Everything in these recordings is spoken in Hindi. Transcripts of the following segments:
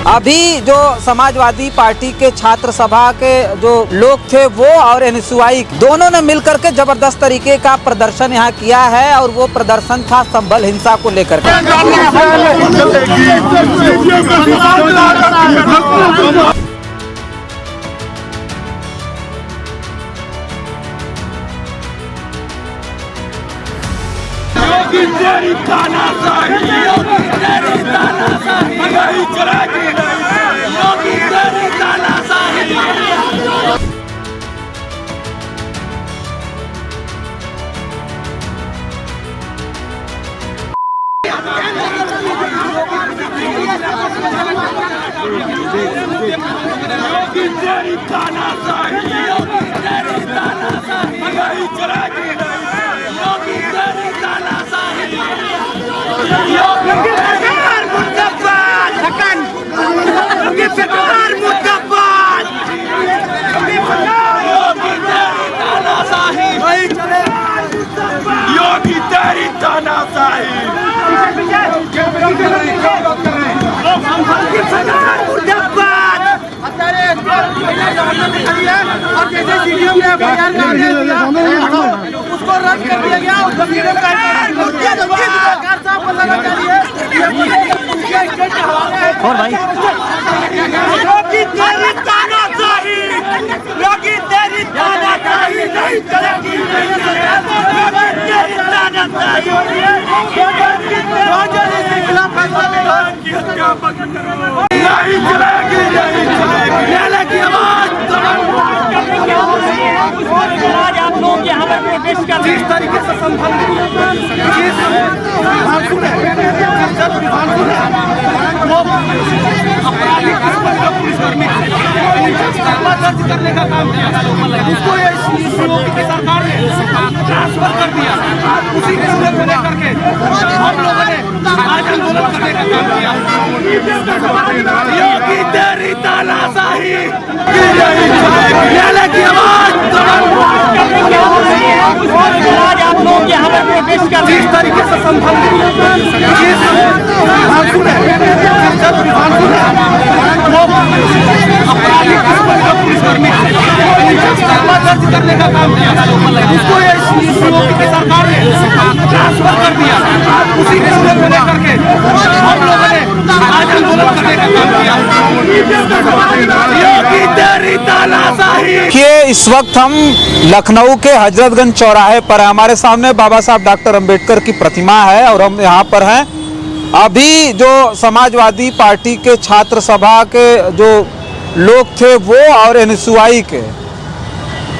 अभी जो समाजवादी पार्टी के छात्र सभा के जो लोग थे वो और एनएसयूआई दोनों ने मिलकर के जबरदस्त तरीके का प्रदर्शन यहाँ किया है और वो प्रदर्शन था संभल हिंसा को लेकर के। योगी तेरी तानाशाही और जैसे सीडीओ ने उसको रद्द कर दिया गया और भाई योगी तेरी तानाशाही योगी तेरी तानाशाही नहीं चलेगी नहीं चलेगी आज आप लोग यहाँ पर प्रोटेस्ट कर जिस तरीके से दर्ज करने का काम किया उसको की सरकार ने ट्रांसफर कर दिया। उसी को लेकर के हम लोगों ने आज आंदोलन करने का काम किया। योगी तेरी तानाशाही की आवाज आज आप लोग यहाँ पर प्रोटेस्ट कर जिस तरीके से दर्ज करने का काम किया उसको की सरकार ने ट्रांसफर कर दिया। उसी को लेकर के हम लोगों ने आज आंदोलन करने का काम किया। योगी तेरी तानाशाही। कि इस वक्त हम लखनऊ के हजरतगंज चौराहे पर हैं। हमारे सामने बाबा साहब डॉक्टर अंबेडकर की प्रतिमा है और हम यहाँ पर हैं। अभी जो समाजवादी पार्टी के छात्र सभा के जो लोग थे वो और एनएसयूआई के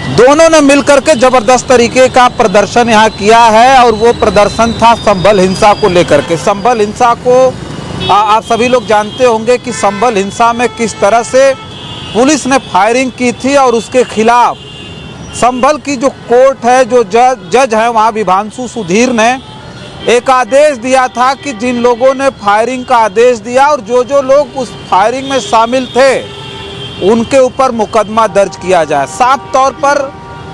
दोनों ने मिलकर के जबरदस्त तरीके का प्रदर्शन यहाँ किया है और वो प्रदर्शन था संभल हिंसा को लेकर के। संभल हिंसा को आप सभी लोग जानते होंगे कि संभल हिंसा में किस तरह से पुलिस ने फायरिंग की थी और उसके खिलाफ संभल की जो कोर्ट है, जो जज है वहाँ विभांशु सुधीर ने एक आदेश दिया था कि जिन लोगों ने फायरिंग का आदेश दिया और जो लोग उस फायरिंग में शामिल थे उनके ऊपर मुकदमा दर्ज किया जाए। साफ तौर पर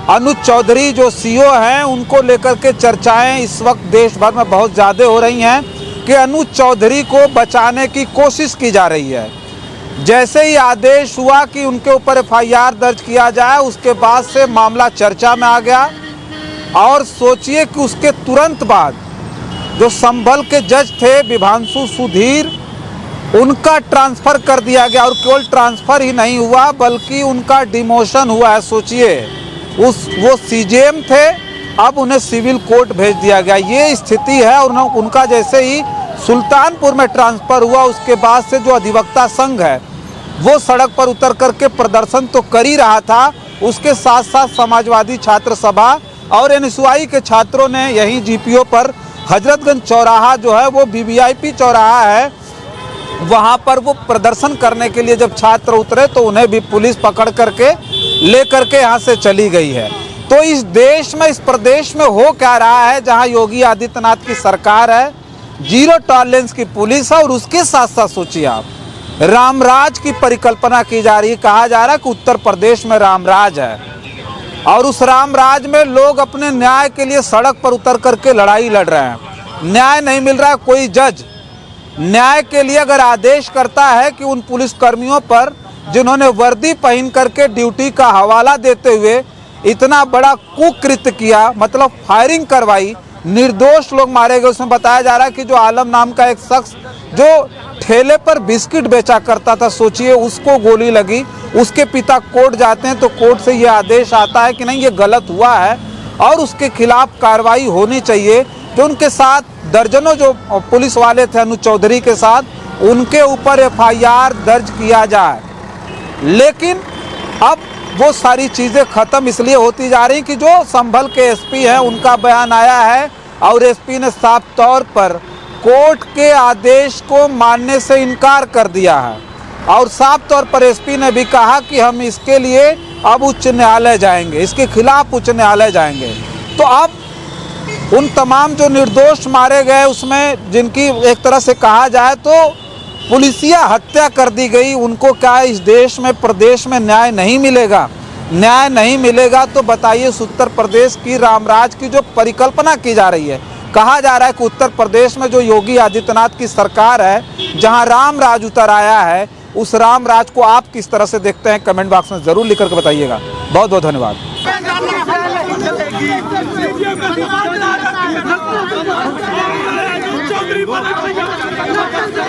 अनुज चौधरी जो सीओ हैं उनको लेकर के चर्चाएं इस वक्त देश भर में बहुत ज़्यादा हो रही हैं कि अनुज चौधरी को बचाने की कोशिश की जा रही है। जैसे ही आदेश हुआ कि उनके ऊपर एफआईआर दर्ज किया जाए उसके बाद से मामला चर्चा में आ गया और सोचिए कि उसके तुरंत बाद जो संभल के जज थे विभांशु सुधीर उनका ट्रांसफ़र कर दिया गया और केवल ट्रांसफ़र ही नहीं हुआ बल्कि उनका डिमोशन हुआ है। सोचिए वो सीजेएम थे, अब उन्हें सिविल कोर्ट भेज दिया गया। ये स्थिति है और उनका जैसे ही सुल्तानपुर में ट्रांसफ़र हुआ उसके बाद से जो अधिवक्ता संघ है वो सड़क पर उतर करके प्रदर्शन तो कर ही रहा था, उसके साथ साथ समाजवादी छात्र सभा और एनएसयूआई के छात्रों ने यहीं जीपीओ पर हजरतगंज चौराहा जो है वो वीवीआईपी चौराहा है, वहाँ पर वो प्रदर्शन करने के लिए जब छात्र उतरे तो उन्हें भी पुलिस पकड़ करके ले करके यहाँ से चली गई है। तो इस देश में, इस प्रदेश में हो क्या रहा है जहाँ योगी आदित्यनाथ की सरकार है, जीरो टॉलरेंस की पुलिस है और उसके साथ साथ सोचिए आप रामराज की परिकल्पना की जा रही है। कहा जा रहा है कि उत्तर प्रदेश में रामराज है और उस रामराज में लोग अपने न्याय के लिए सड़क पर उतर करके लड़ाई लड़ रहे हैं। न्याय नहीं मिल रहा है, कोई जज न्याय के लिए अगर आदेश करता है कि उन पुलिसकर्मियों पर जिन्होंने वर्दी पहन करके ड्यूटी का हवाला देते हुए इतना बड़ा कुकृत्य किया, मतलब फायरिंग करवाई, निर्दोष लोग मारे गए। उसमें बताया जा रहा है कि जो आलम नाम का एक शख्स जो ठेले पर बिस्किट बेचा करता था, सोचिए उसको गोली लगी। उसके पिता कोर्ट जाते हैं तो कोर्ट से ये आदेश आता है कि नहीं, ये गलत हुआ है और उसके खिलाफ कार्रवाई होनी चाहिए। जो उनके साथ दर्जनों जो पुलिस वाले थे अनुज चौधरी के साथ, उनके ऊपर एफआईआर दर्ज किया जाए। लेकिन अब वो सारी चीज़ें ख़त्म इसलिए होती जा रही कि जो संभल के एसपी हैं उनका बयान आया है और एसपी ने साफ तौर पर कोर्ट के आदेश को मानने से इनकार कर दिया है और साफ तौर पर एसपी ने भी कहा कि हम इसके लिए अब उच्च न्यायालय जाएंगे, इसके खिलाफ उच्च न्यायालय जाएंगे। तो अब उन तमाम जो निर्दोष मारे गए उसमें जिनकी एक तरह से कहा जाए तो पुलिसिया हत्या कर दी गई, उनको क्या इस देश में प्रदेश में न्याय नहीं मिलेगा? न्याय नहीं मिलेगा तो बताइए, उस उत्तर प्रदेश की रामराज की जो परिकल्पना की जा रही है, कहा जा रहा है कि उत्तर प्रदेश में जो योगी आदित्यनाथ की सरकार है, जहां रामराज उतर आया है, उस रामराज को आप किस तरह से देखते हैं? कमेंट बॉक्स में जरूर लिख करके बताइएगा। बहुत बहुत धन्यवाद।